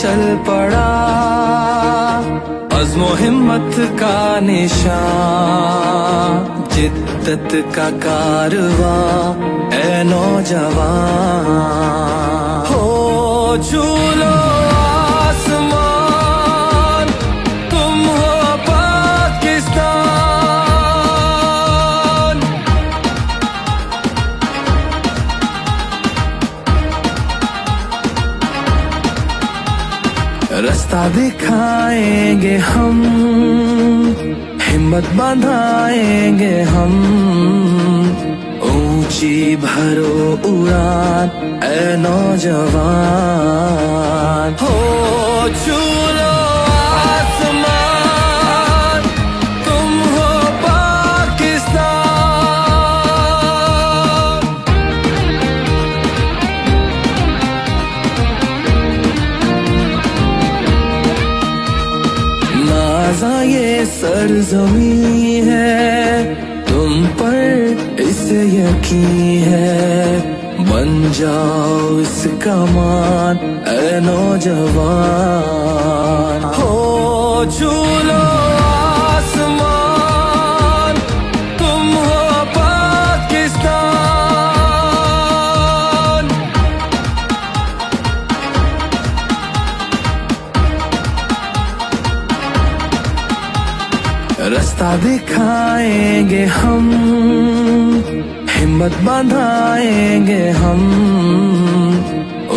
चल पड़ा, अज़्म हिम्मत का निशान, जिद्दत का कारवां ए नौजवान। हो झूलो आसमान, तुम हो पाकिस्तान। रास्ता दिखाएंगे हम, हिम्मत बंधाएंगे हम, ऊंची भरो उड़ान ए नौजवान। हो झूलो आसमान, तुम हो पाकिस्तान। नाज़ा ये सरज़मीं है, तुम पर इसे यकीन है, बन जाओ इसका मान ए नौजवान। हो झूलो आसमान, तुम हो पाकिस्तान। रास्ता दिखाएंगे हम, हिम्मत बंधाएंगे हम,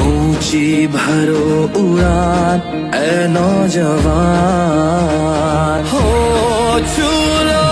ऊंची भरो उड़ान ए नौजवान। हो झूलो